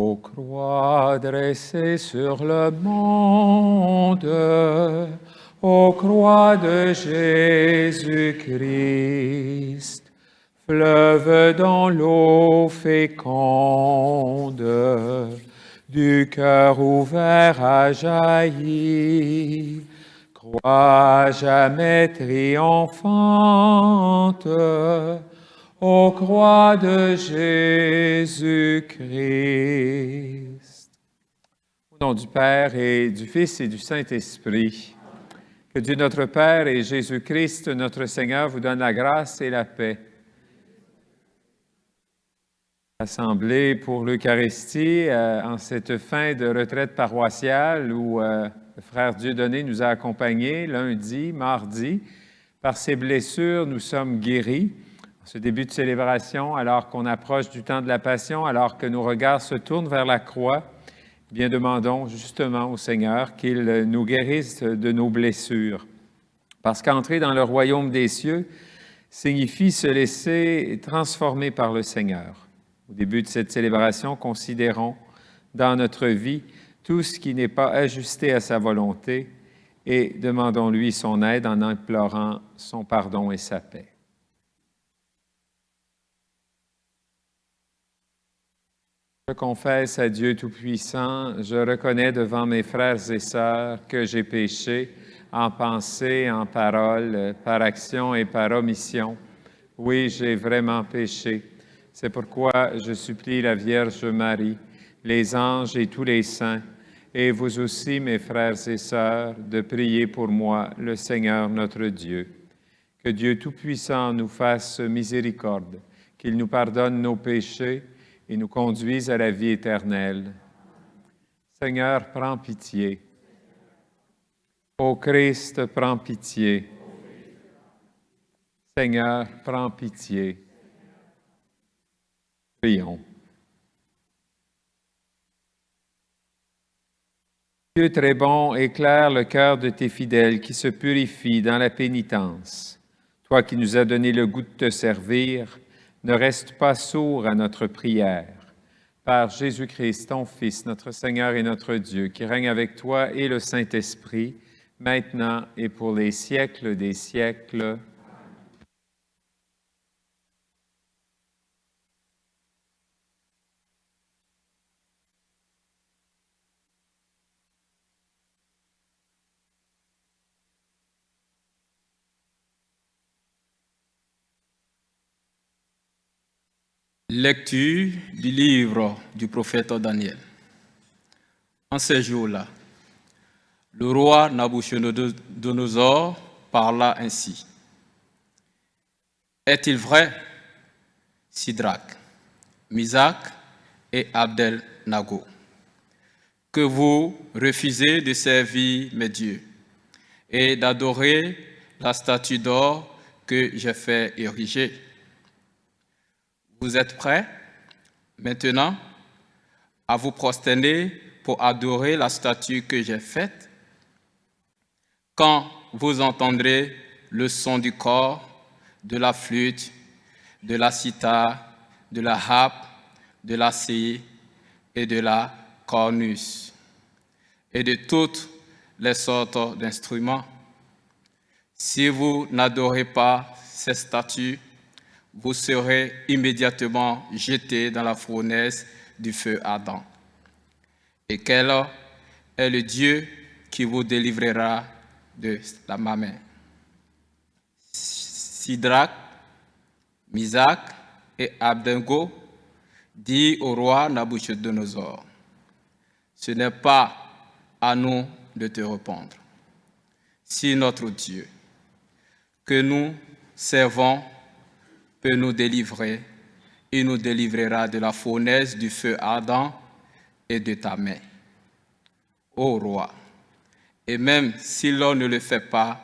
Ô croix dressée sur le monde, ô croix de Jésus-Christ, fleuve dans l'eau féconde, du cœur ouvert à jaillir, croix jamais triomphante, ô croix de Jésus-Christ. Au nom du Père et du Fils et du Saint-Esprit, que Dieu notre Père et Jésus-Christ notre Seigneur vous donne la grâce et la paix. Assemblée pour l'Eucharistie en cette fin de retraite paroissiale où le frère Dieudonné nous a accompagnés lundi, mardi. Par ses blessures, nous sommes guéris. En ce début de célébration, alors qu'on approche du temps de la Passion, alors que nos regards se tournent vers la croix, bien demandons justement au Seigneur qu'il nous guérisse de nos blessures. Parce qu'entrer dans le royaume des cieux signifie se laisser transformer par le Seigneur. Au début de cette célébration, considérons dans notre vie tout ce qui n'est pas ajusté à sa volonté et demandons-lui son aide en implorant son pardon et sa paix. Je confesse à Dieu Tout-Puissant, je reconnais devant mes frères et sœurs que j'ai péché en pensée, en parole, par action et par omission. Oui, j'ai vraiment péché. C'est pourquoi je supplie la Vierge Marie, les anges et tous les saints, et vous aussi, mes frères et sœurs, de prier pour moi, le Seigneur notre Dieu. Que Dieu Tout-Puissant nous fasse miséricorde, qu'il nous pardonne nos péchés et nous conduise à la vie éternelle. Seigneur, prends pitié. Ô Christ, prends pitié. Seigneur, prends pitié. Prions. Dieu très bon, éclaire le cœur de tes fidèles qui se purifient dans la pénitence. Toi qui nous as donné le goût de te servir, ne reste pas sourd à notre prière. Par Jésus-Christ, ton Fils, notre Seigneur et notre Dieu, qui règne avec toi et le Saint-Esprit, maintenant et pour les siècles des siècles. Lecture du livre du prophète Daniel. En ces jours-là, le roi Nabuchodonosor parla ainsi. Est-il vrai, Sidrac, Misach et Abdel-Nago, que vous refusez de servir mes dieux et d'adorer la statue d'or que j'ai fait ériger? Vous êtes prêts, maintenant, à vous prosterner pour adorer la statue que j'ai faite? Quand vous entendrez le son du cor, de la flûte, de la cithare, de la harpe, de la cire et de la cornus, et de toutes les sortes d'instruments, si vous n'adorez pas ces statues, vous serez immédiatement jetés dans la fournaise du feu ardent. Et quel est le Dieu qui vous délivrera de ma main? Sidrac, Misach et Abednego dit au roi Nabuchodonosor, ce n'est pas à nous de te répondre. Si notre Dieu, que nous servons, peut nous délivrer, il nous délivrera de la fournaise du feu ardent et de ta main, ô roi. Et même si l'on ne le fait pas,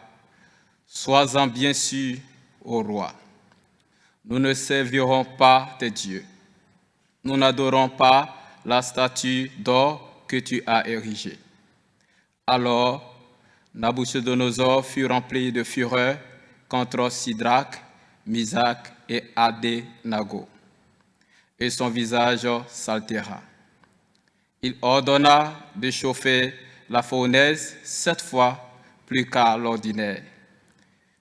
sois-en bien sûr, ô roi. Nous ne servirons pas tes dieux. Nous n'adorons pas la statue d'or que tu as érigée. Alors, Nabuchodonosor fut rempli de fureur contre Sidrac, Misach et Abednego, et son visage s'altéra. Il ordonna de chauffer la fournaise 7 fois plus qu'à l'ordinaire.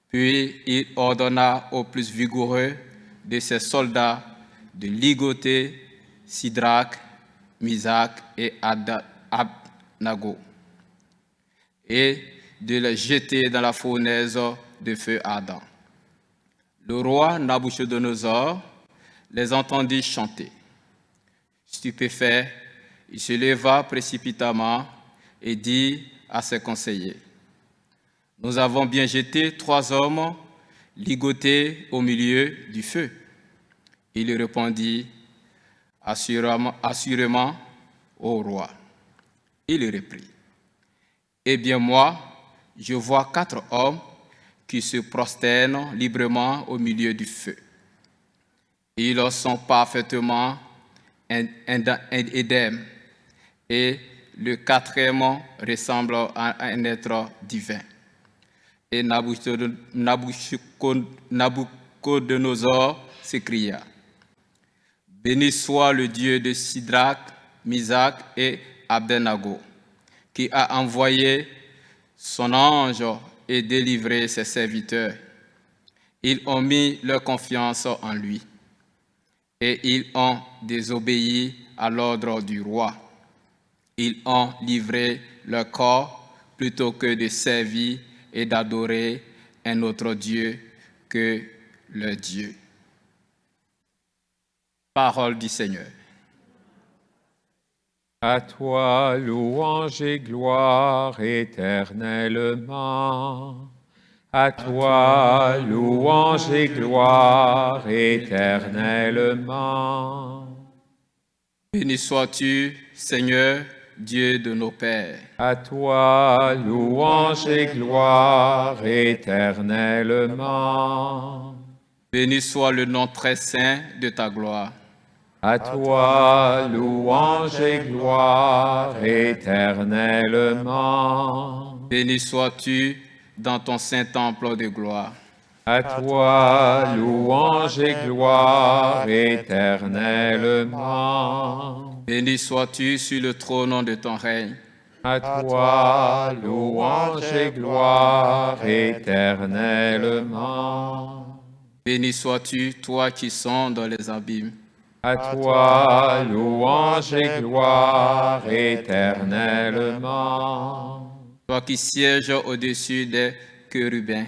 Puis il ordonna aux plus vigoureux de ses soldats de ligoter Sidrac, Misac et Abnago et de les jeter dans la fournaise de feu ardent. Le roi Nabuchodonosor les entendit chanter. Stupéfait, il se leva précipitamment et dit à ses conseillers, « Nous avons bien jeté 3 hommes ligotés au milieu du feu. » Il répondit, « Assurément, ô roi. » Il reprit, « Eh bien moi, je vois 4 hommes qui se prosternent librement au milieu du feu. Ils sont parfaitement indemnes, et le 4e ressemble à un être divin. » Et Nabuchodonosor s'écria, « Béni soit le Dieu de Sidrac, Misac et Abednego, qui a envoyé son ange et délivré ses serviteurs. Ils ont mis leur confiance en lui, et ils ont désobéi à l'ordre du roi. Ils ont livré leur corps plutôt que de servir et d'adorer un autre Dieu que leur Dieu. » Parole du Seigneur. À toi, louange et gloire éternellement. À toi, louange et gloire éternellement. Béni sois-tu, Seigneur, Dieu de nos pères. À toi, louange et gloire éternellement. Béni soit le nom très saint de ta gloire. À toi, louange et gloire éternellement. Béni sois-tu dans ton saint temple de gloire. À toi, louange et gloire éternellement. Béni sois-tu sur le trône de ton règne. À toi, louange et gloire éternellement. Béni sois-tu, toi qui sondes dans les abîmes. À toi, louange et gloire éternellement. Toi qui sièges au-dessus des chérubins.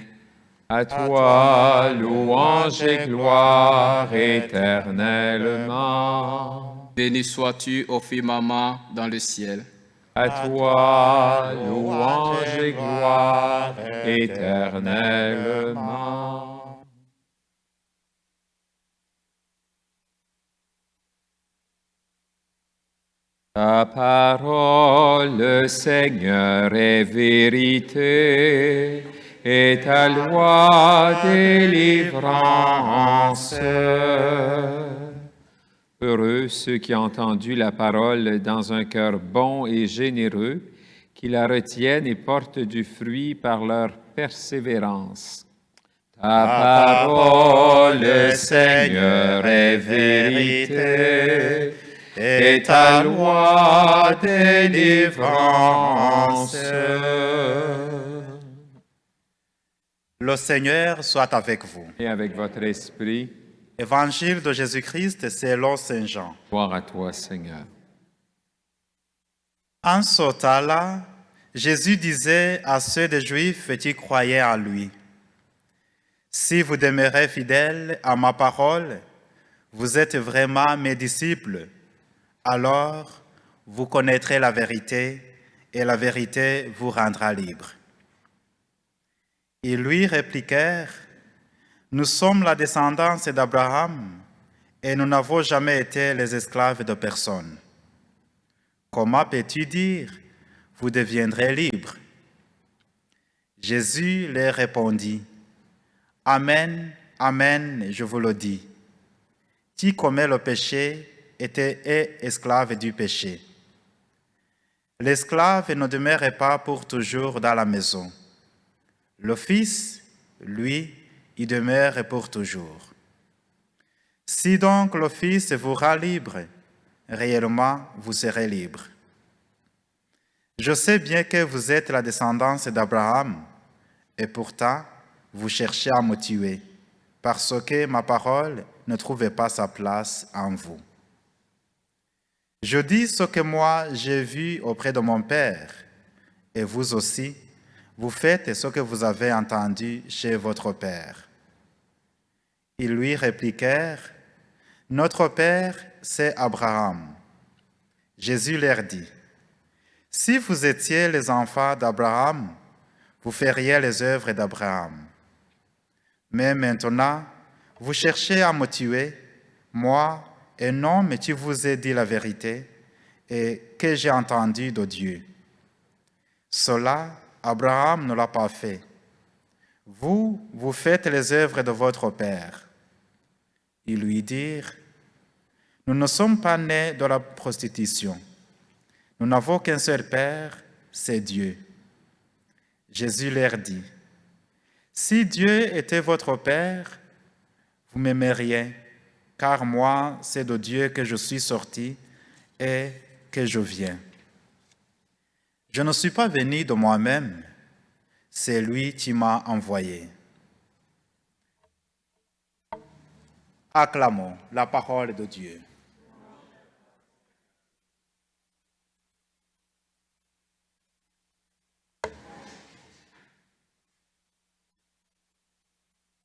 À toi, louange et gloire éternellement. Béni sois-tu au firmament dans le ciel. À toi, louange et gloire éternellement. Ta parole, Seigneur, est vérité, et ta loi délivrance. Heureux ceux qui ont entendu la parole dans un cœur bon et généreux, qui la retiennent et portent du fruit par leur persévérance. Ta parole, Seigneur, est vérité, et ta loi délivrance. Le Seigneur soit avec vous. Et avec votre esprit, Évangile de Jésus-Christ selon Saint Jean. gloire à toi, Seigneur. En ce temps-là, Jésus disait à ceux des Juifs qui croyaient en lui, « Si vous demeurez fidèles à ma parole, vous êtes vraiment mes disciples. Alors, vous connaîtrez la vérité, et la vérité vous rendra libre. » Ils lui répliquèrent, « Nous sommes la descendance d'Abraham, et nous n'avons jamais été les esclaves de personne. Comment peux-tu dire, vous deviendrez libres? » Jésus leur répondit, « Amen, amen, je vous le dis. Qui commet le péché est esclave du péché. L'esclave ne demeure pas pour toujours dans la maison. Le Fils, lui, y demeure pour toujours. Si donc le Fils vous rend libre, réellement vous serez libre. Je sais bien que vous êtes la descendance d'Abraham, et pourtant, vous cherchez à me tuer, parce que ma parole ne trouvait pas sa place en vous. Je dis ce que moi j'ai vu auprès de mon Père, et vous aussi, vous faites ce que vous avez entendu chez votre Père. Ils lui répliquèrent, « Notre Père, c'est Abraham. » Jésus leur dit, « Si vous étiez les enfants d'Abraham, vous feriez les œuvres d'Abraham. Mais maintenant, vous cherchez à me tuer, moi, un homme qui vous ai dit la vérité et que j'ai entendu de Dieu. Cela, Abraham ne l'a pas fait. Vous, vous faites les œuvres de votre père. » Ils lui dirent, « Nous ne sommes pas nés de la prostitution. Nous n'avons qu'un seul Père, c'est Dieu. » Jésus leur dit, « Si Dieu était votre Père, vous m'aimeriez, car moi, c'est de Dieu que je suis sorti et que je viens. Je ne suis pas venu de moi-même, c'est lui qui m'a envoyé. » Acclamons la parole de Dieu.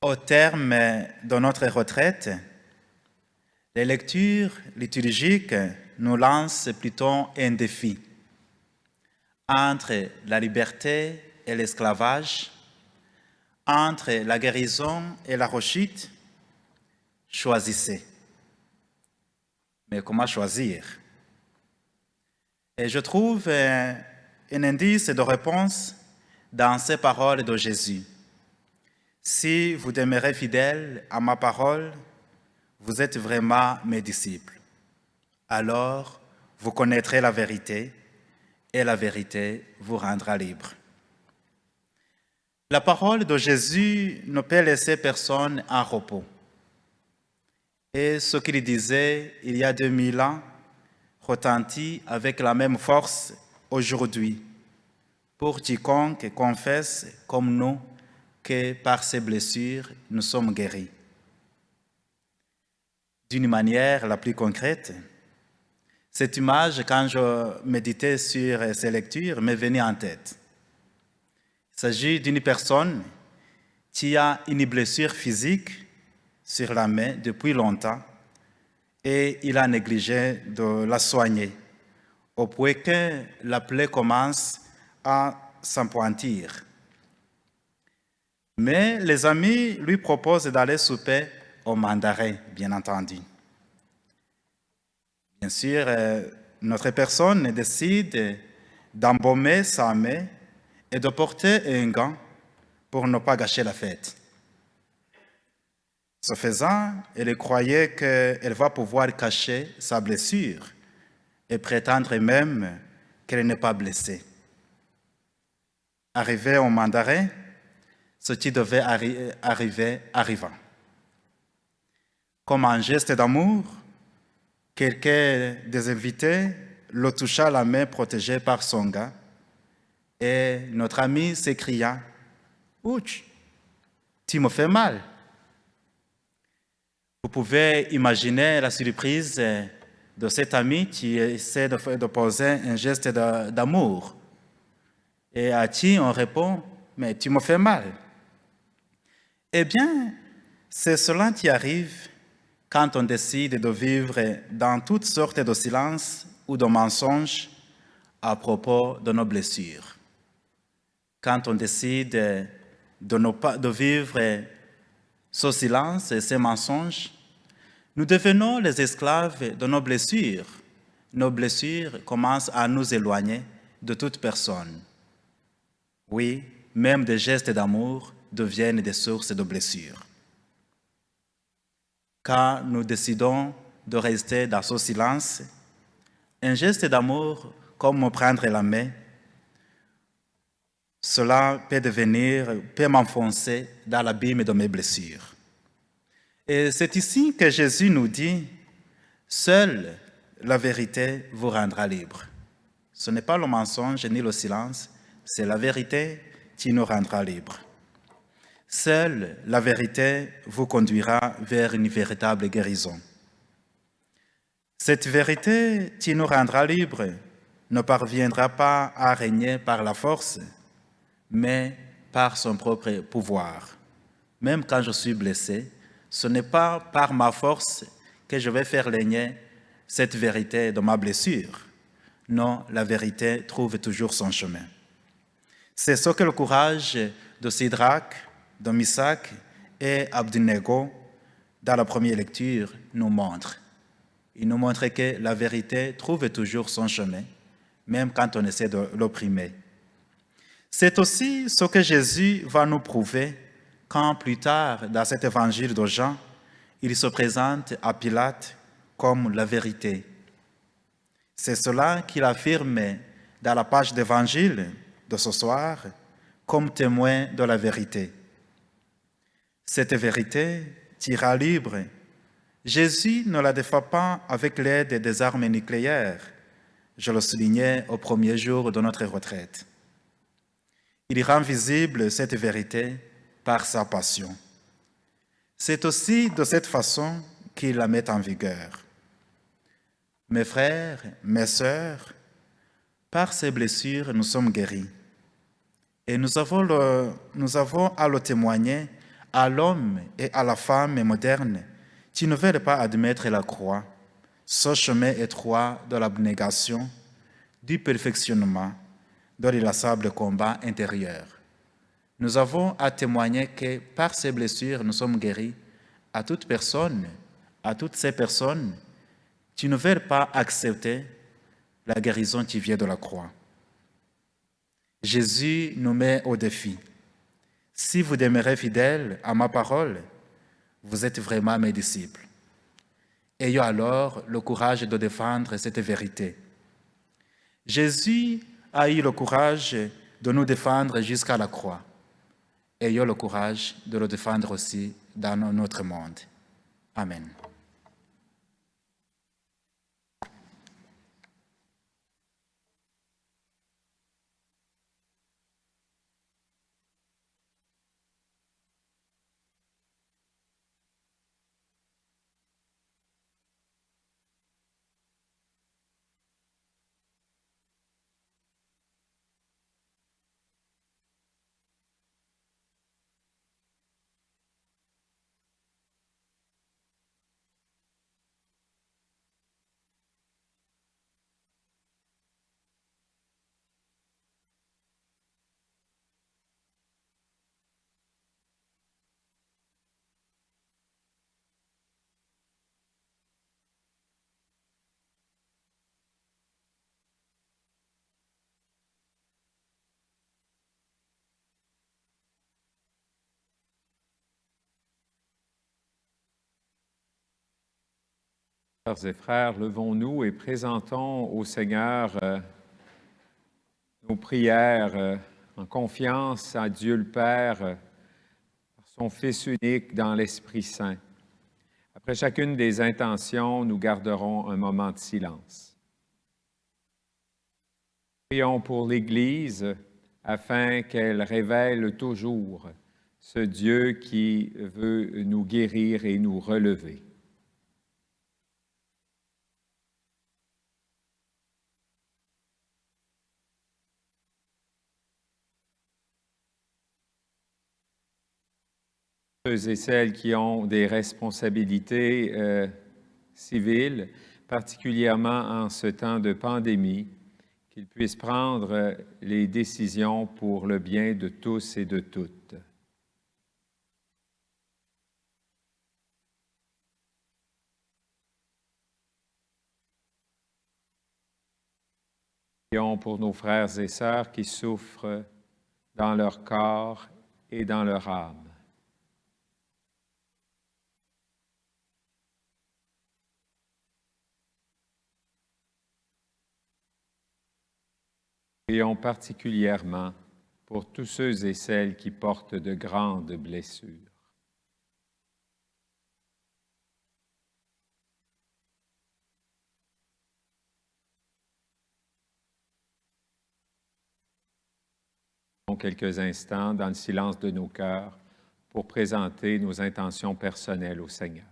Au terme de notre retraite, les lectures liturgiques nous lancent plutôt un défi. Entre la liberté et l'esclavage, entre la guérison et la rechute, choisissez. Mais comment choisir? Et je trouve un indice de réponse dans ces paroles de Jésus. Si vous demeurez fidèles à ma parole, vous êtes vraiment mes disciples. Alors, vous connaîtrez la vérité et la vérité vous rendra libre. La parole de Jésus ne peut laisser personne en repos. Et ce qu'il disait il y a 2000 ans retentit avec la même force aujourd'hui pour quiconque confesse comme nous que par ces blessures, nous sommes guéris. D'une manière la plus concrète, cette image, quand je méditais sur ces lectures, m'est venue en tête. Il s'agit d'une personne qui a une blessure physique sur la main depuis longtemps et il a négligé de la soigner, au point que la plaie commence à s'empointir. Mais les amis lui proposent d'aller souper au mandarin, bien entendu. Bien sûr, notre personne décide d'embaumer sa main et de porter un gant pour ne pas gâcher la fête. Ce faisant, elle croyait qu'elle va pouvoir cacher sa blessure et prétendre même qu'elle n'est pas blessée. Arrivée au mandarin, ce qui devait arriver arriva. Comme un geste d'amour, quelqu'un des invités le toucha la main protégée par son gant et notre ami s'écria « Ouch, tu me fais mal !» Vous pouvez imaginer la surprise de cet ami qui essaie de poser un geste d'amour et à qui on répond « Mais tu me fais mal !» Eh bien, c'est cela qui arrive quand on décide de vivre dans toutes sortes de silences ou de mensonges à propos de nos blessures. Quand on décide de vivre ce silence et ces mensonges, nous devenons les esclaves de nos blessures. Nos blessures commencent à nous éloigner de toute personne. Oui, même des gestes d'amour deviennent des sources de blessures. Quand nous décidons de rester dans ce silence, un geste d'amour comme me prendre la main, cela peut m'enfoncer dans l'abîme de mes blessures. Et c'est ici que Jésus nous dit, « Seule la vérité vous rendra libre. » Ce n'est pas le mensonge ni le silence, c'est la vérité qui nous rendra libres. Seule la vérité vous conduira vers une véritable guérison. Cette vérité qui nous rendra libres ne parviendra pas à régner par la force, mais par son propre pouvoir. Même quand je suis blessé, ce n'est pas par ma force que je vais faire régner cette vérité de ma blessure. Non, la vérité trouve toujours son chemin. C'est ce que le courage de Sidrac, de Misak et Abednego, dans la première lecture, nous montre. Il nous montre que la vérité trouve toujours son chemin, même quand on essaie de l'opprimer. C'est aussi ce que Jésus va nous prouver quand plus tard, dans cet évangile de Jean, il se présente à Pilate comme la vérité. C'est cela qu'il affirme dans la page d'évangile de ce soir comme témoin de la vérité. Cette vérité tira libre. Jésus ne la défend pas avec l'aide des armes nucléaires. Je le soulignais au premier jour de notre retraite. Il rend visible cette vérité par sa passion. C'est aussi de cette façon qu'il la met en vigueur. Mes frères, mes sœurs, par ces blessures, nous sommes guéris. Et nous avons à le témoigner à l'homme et à la femme moderne qui ne veulent pas admettre la croix, ce chemin étroit de l'abnégation, du perfectionnement, de l'irascible combat intérieur. Nous avons à témoigner que par ces blessures, nous sommes guéris à toute personne, à toutes ces personnes qui ne veulent pas accepter la guérison qui vient de la croix. Jésus nous met au défi. Si vous demeurez fidèles à ma parole, vous êtes vraiment mes disciples. Ayons alors le courage de défendre cette vérité. Jésus a eu le courage de nous défendre jusqu'à la croix. Ayons le courage de le défendre aussi dans notre monde. Amen. Sœurs et frères, levons-nous et présentons au Seigneur nos prières en confiance à Dieu le Père, par son Fils unique dans l'Esprit Saint. Après chacune des intentions, nous garderons un moment de silence. Prions pour l'Église afin qu'elle révèle toujours ce Dieu qui veut nous guérir et nous relever. Ceux et celles qui ont des responsabilités civiles, particulièrement en ce temps de pandémie, qu'ils puissent prendre les décisions pour le bien de tous et de toutes. Prions pour nos frères et sœurs qui souffrent dans leur corps et dans leur âme. Prions particulièrement pour tous ceux et celles qui portent de grandes blessures. quelques instants dans le silence de nos cœurs pour présenter nos intentions personnelles au Seigneur.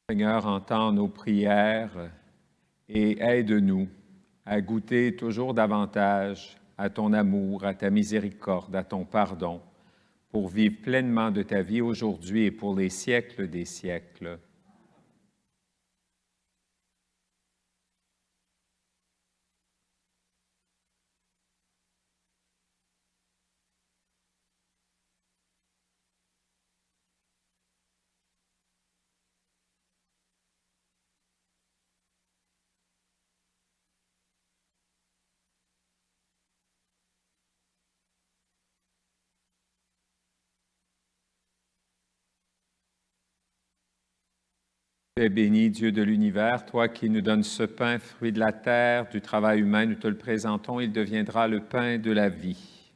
Seigneur, entends nos prières et aide-nous à goûter toujours davantage à ton amour, à ta miséricorde, à ton pardon, pour vivre pleinement de ta vie aujourd'hui et pour les siècles des siècles. Tu es béni, Dieu de l'univers, toi qui nous donnes ce pain, fruit de la terre, du travail humain, nous te le présentons, il deviendra le pain de la vie.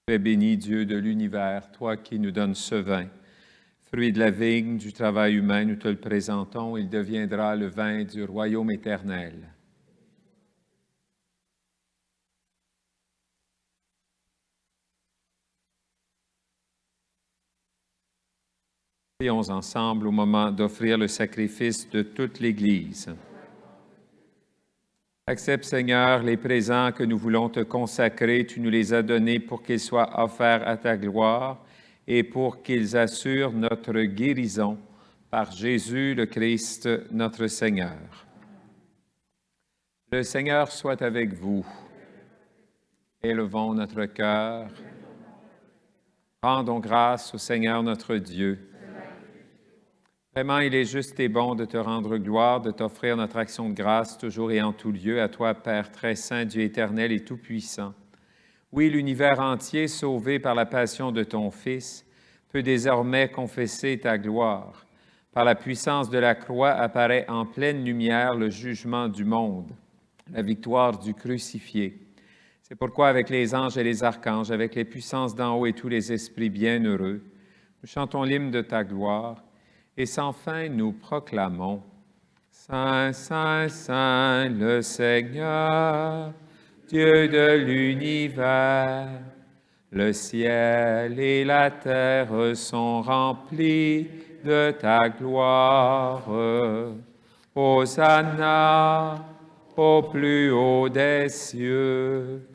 Tu es béni, Dieu de l'univers, toi qui nous donnes ce vin, fruit de la vigne, du travail humain, nous te le présentons, il deviendra le vin du royaume éternel. Prions ensemble au moment d'offrir le sacrifice de toute l'Église. Accepte, Seigneur, les présents que nous voulons te consacrer. Tu nous les as donnés pour qu'ils soient offerts à ta gloire et pour qu'ils assurent notre guérison par Jésus le Christ, notre Seigneur. Le Seigneur soit avec vous. Élevons notre cœur. Rendons grâce au Seigneur notre Dieu. Vraiment, il est juste et bon de te rendre gloire, de t'offrir notre action de grâce toujours et en tout lieu, à toi, Père très saint, Dieu éternel et tout-puissant. Oui, l'univers entier, sauvé par la passion de ton Fils, peut désormais confesser ta gloire. Par la puissance de la croix apparaît en pleine lumière le jugement du monde, la victoire du crucifié. C'est pourquoi, avec les anges et les archanges, avec les puissances d'en haut et tous les esprits bienheureux, nous chantons l'hymne de ta gloire. Et sans fin, nous proclamons « Saint, Saint, Saint, le Seigneur, Dieu de l'univers. Le ciel et la terre sont remplis de ta gloire. Hosanna au plus haut des cieux.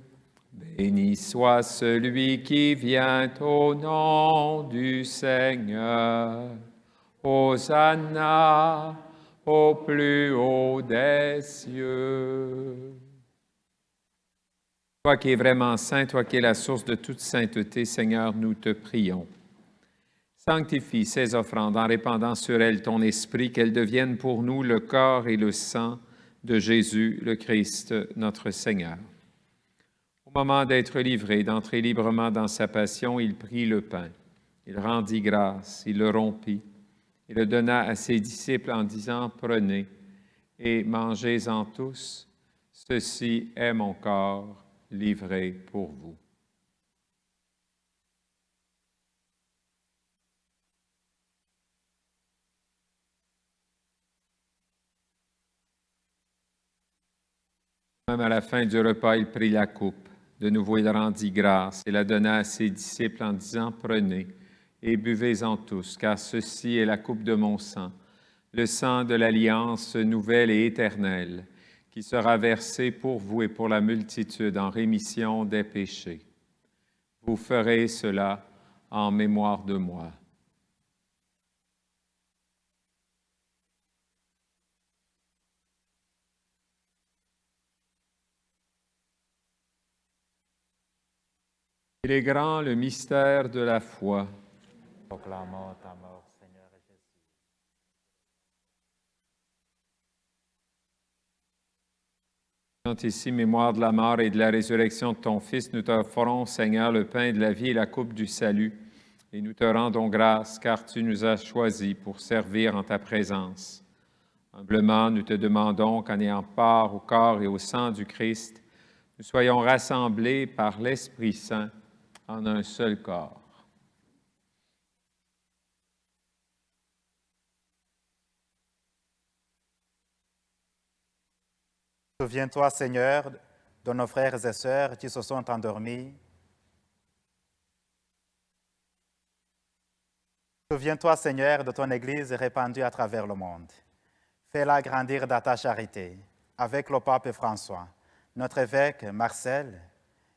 Béni soit celui qui vient au nom du Seigneur. Hosanna au plus haut des cieux. Toi qui es vraiment saint, toi qui es la source de toute sainteté, Seigneur, nous te prions. Sanctifie ces offrandes en répandant sur elles ton esprit, qu'elles deviennent pour nous le corps et le sang de Jésus le Christ, notre Seigneur. Au moment d'être livré, d'entrer librement dans sa passion, il prit le pain, il rendit grâce, il le rompit, et le donna à ses disciples en disant, « Prenez et mangez-en tous, ceci est mon corps livré pour vous. » Même à la fin du repas, il prit la coupe. De nouveau, il rendit grâce et la donna à ses disciples en disant, « Prenez et buvez-en tous, car ceci est la coupe de mon sang, le sang de l'alliance nouvelle et éternelle, qui sera versé pour vous et pour la multitude en rémission des péchés. Vous ferez cela en mémoire de moi. » Il est grand le mystère de la foi. Proclamons ta mort, Seigneur Jésus. Quand ici, mémoire de la mort et de la résurrection de ton Fils, nous t'offrons, Seigneur, le pain de la vie et la coupe du salut. Et nous te rendons grâce, car tu nous as choisis pour servir en ta présence. Humblement, nous te demandons qu'en ayant part au corps et au sang du Christ, nous soyons rassemblés par l'Esprit Saint en un seul corps. Souviens-toi, Seigneur, de nos frères et sœurs qui se sont endormis. Souviens-toi, Seigneur, de ton Église répandue à travers le monde. Fais-la grandir dans ta charité, avec le pape François, notre évêque Marcel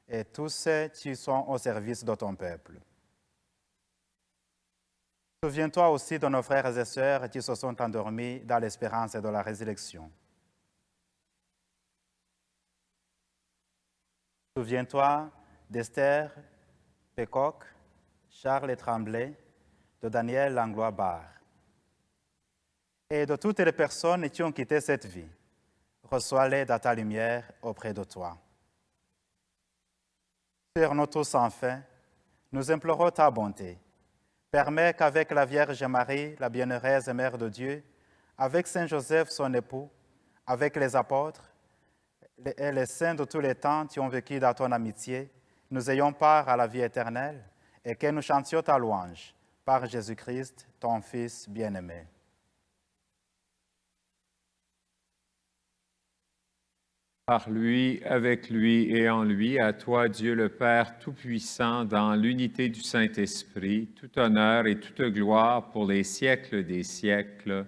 et tous ceux qui sont au service de ton peuple. Souviens-toi aussi de nos frères et sœurs qui se sont endormis dans l'espérance de la résurrection. Souviens-toi d'Esther Pécoc, Charles Tremblay, de Daniel Langlois-Barre et de toutes les personnes qui ont quitté cette vie. Reçois-les dans ta lumière auprès de toi. Sur nous tous enfin, nous implorons ta bonté. Permets qu'avec la Vierge Marie, la bienheureuse Mère de Dieu, avec Saint Joseph, son époux, avec les apôtres et les saints de tous les temps qui ont vécu dans ton amitié, nous ayons part à la vie éternelle et que nous chantions ta louange par Jésus-Christ, ton Fils bien-aimé. Par lui, avec lui et en lui, à toi, Dieu le Père Tout-Puissant, dans l'unité du Saint-Esprit, tout honneur et toute gloire pour les siècles des siècles.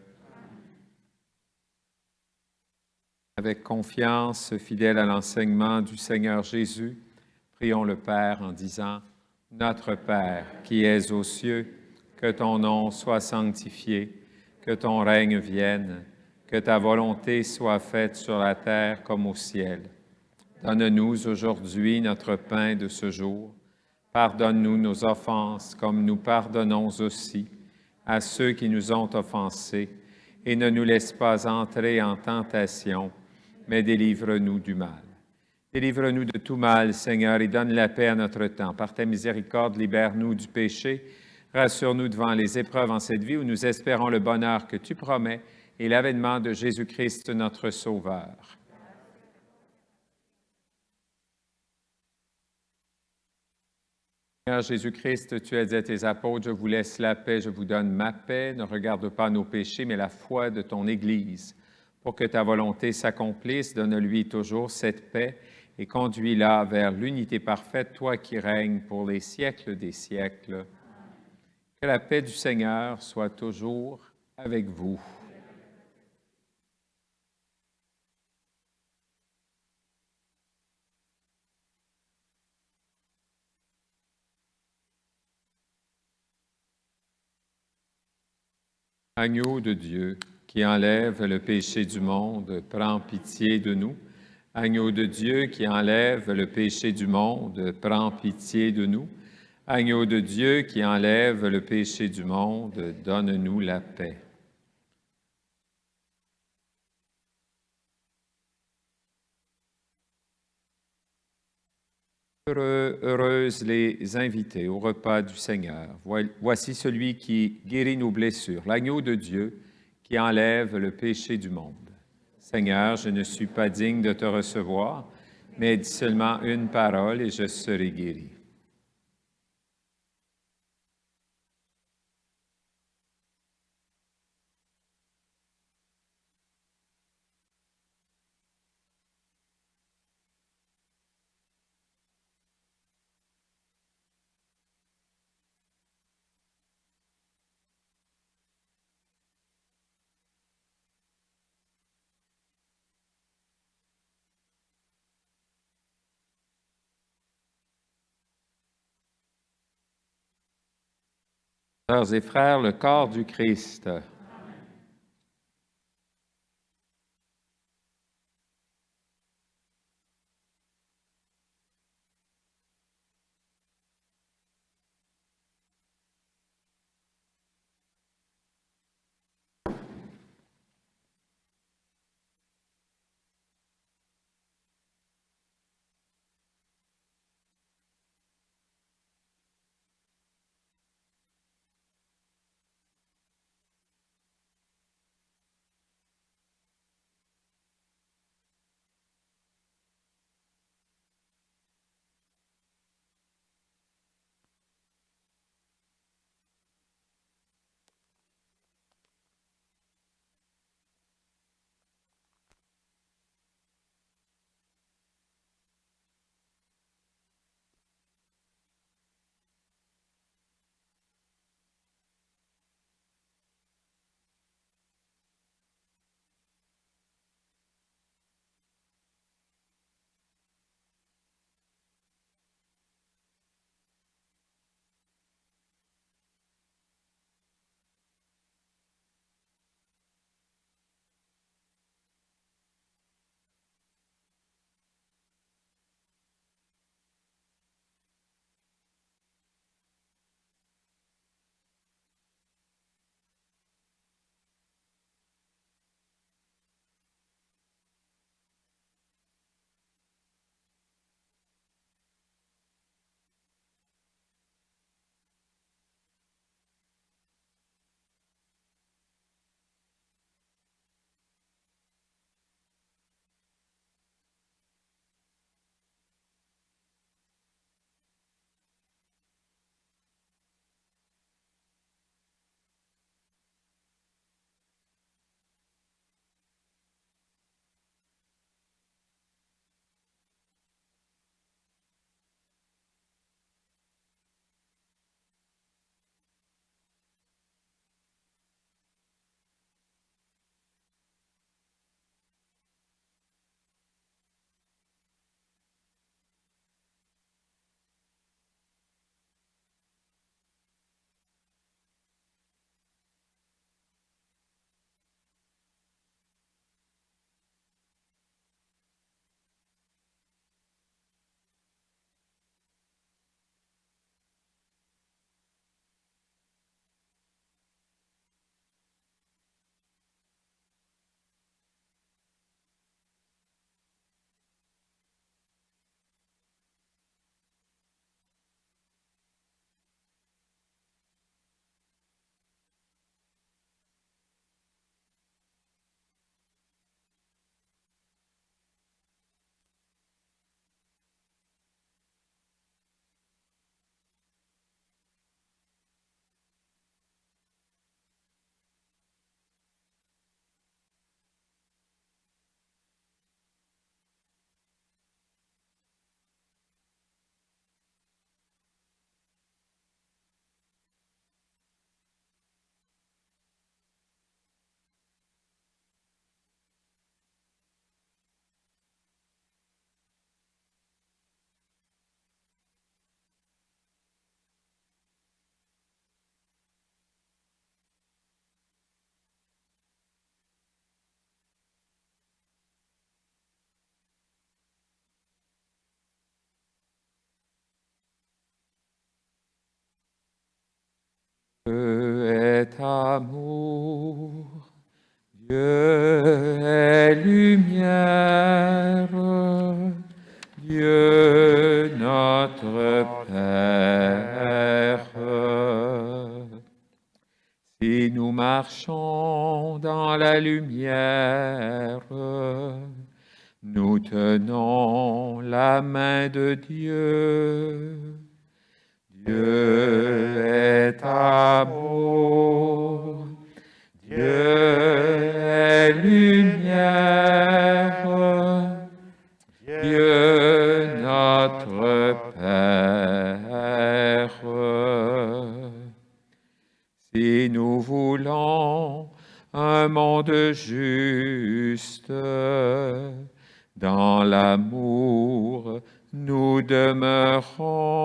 Avec confiance, fidèle à l'enseignement du Seigneur Jésus, prions le Père en disant, « Notre Père, qui es aux cieux, que ton nom soit sanctifié, que ton règne vienne, que ta volonté soit faite sur la terre comme au ciel. Donne-nous aujourd'hui notre pain de ce jour. Pardonne-nous nos offenses comme nous pardonnons aussi à ceux qui nous ont offensés, et ne nous laisse pas entrer en tentation, mais délivre-nous du mal. Délivre-nous de tout mal, Seigneur, et donne la paix à notre temps. Par ta miséricorde, libère-nous du péché. Rassure-nous devant les épreuves en cette vie où nous espérons le bonheur que tu promets et l'avènement de Jésus-Christ, notre Sauveur. Seigneur Jésus-Christ, tu as dit à tes apôtres, « Je vous laisse la paix, je vous donne ma paix. Ne regarde pas nos péchés, mais la foi de ton Église. Pour que ta volonté s'accomplisse, donne-lui toujours cette paix et conduis-la vers l'unité parfaite, toi qui règnes pour les siècles des siècles. » Que la paix du Seigneur soit toujours avec vous. Agneau de Dieu, qui enlève le péché du monde, prends pitié de nous. Agneau de Dieu, qui enlève le péché du monde, prends pitié de nous. Agneau de Dieu, qui enlève le péché du monde, donne-nous la paix. Heureuses les invités au repas du Seigneur. Voici celui qui guérit nos blessures, l'agneau de Dieu qui enlève le péché du monde. Seigneur, je ne suis pas digne de te recevoir, mais dis seulement une parole et je serai guéri. Sœurs et frères, le corps du Christ. Dieu est amour, Dieu est lumière, Dieu notre Père. Si nous marchons dans la lumière, nous tenons la main de Dieu. Dieu est amour, Dieu est lumière, Dieu notre Père. Si nous voulons un monde juste, dans l'amour nous demeurons.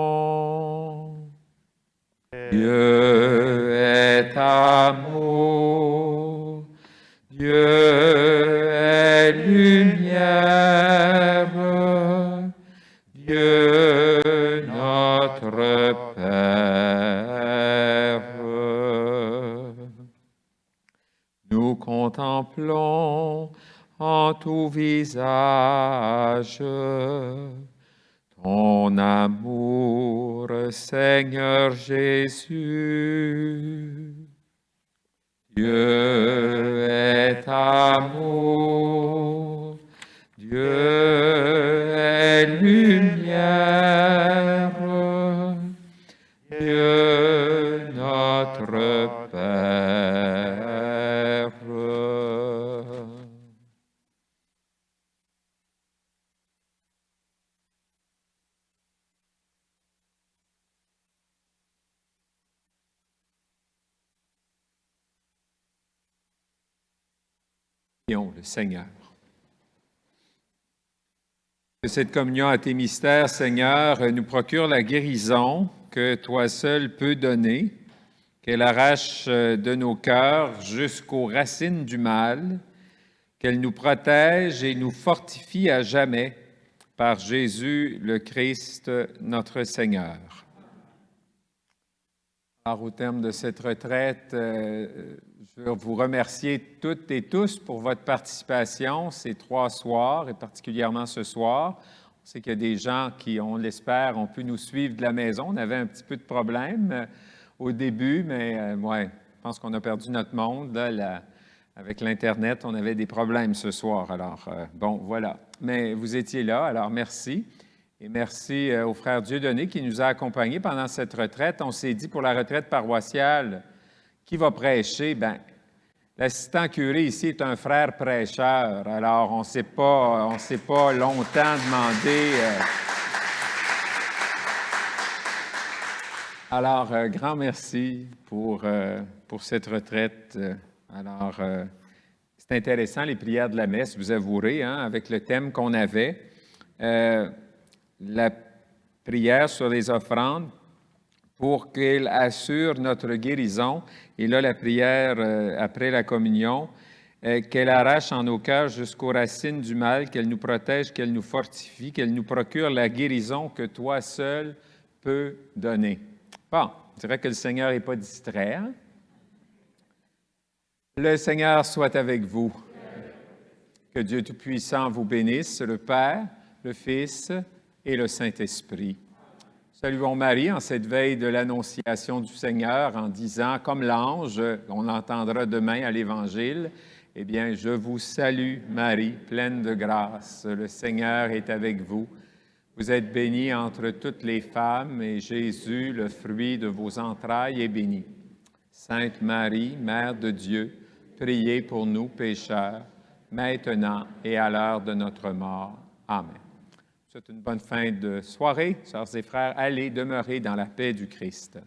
Dieu est amour, Dieu est lumière, Dieu notre Père. Nous contemplons en tout visage ton amour, Seigneur Jésus. Dieu est amour, Dieu est lumière, Dieu notre Père. Le Seigneur. Que cette communion à tes mystères, Seigneur, nous procure la guérison que toi seul peux donner, qu'elle arrache de nos cœurs jusqu'aux racines du mal, qu'elle nous protège et nous fortifie à jamais par Jésus le Christ, notre Seigneur. Alors, au terme de cette retraite, je veux vous remercier toutes et tous pour votre participation ces 3 soirs et particulièrement ce soir. On sait qu'il y a des gens qui, on l'espère, ont pu nous suivre de la maison. On avait un petit peu de problème au début, mais ouais, je pense qu'on a perdu notre monde. Là, avec l'Internet, on avait des problèmes ce soir. Alors, bon, voilà. Mais vous étiez là, alors merci. Et merci au frère Dieudonné qui nous a accompagnés pendant cette retraite. On s'est dit pour la retraite paroissiale, qui va prêcher? Bien, l'assistant curé ici est un frère prêcheur. Alors, on ne s'est pas longtemps demandé. Alors, grand merci pour cette retraite. Alors, c'est intéressant, les prières de la messe, vous avouerez, hein, avec le thème qu'on avait. La prière sur les offrandes pour qu'elle assure notre guérison. Et là, la prière après la communion, qu'elle arrache en nos cœurs jusqu'aux racines du mal, qu'elle nous protège, qu'elle nous fortifie, qu'elle nous procure la guérison que toi seul peux donner. Bon, je dirais que le Seigneur n'est pas distrait. Hein? Le Seigneur soit avec vous. Que Dieu Tout-Puissant vous bénisse, le Père, le Fils et le Saint-Esprit. Saluons Marie en cette veille de l'Annonciation du Seigneur en disant, comme l'ange, on l'entendra demain à l'Évangile, eh bien, je vous salue Marie, pleine de grâce, le Seigneur est avec vous. Vous êtes bénie entre toutes les femmes et Jésus, le fruit de vos entrailles, est béni. Sainte Marie, Mère de Dieu, priez pour nous pécheurs, maintenant et à l'heure de notre mort. Amen. Je vous souhaite une bonne fin de soirée, sœurs et frères. Allez demeurer dans la paix du Christ.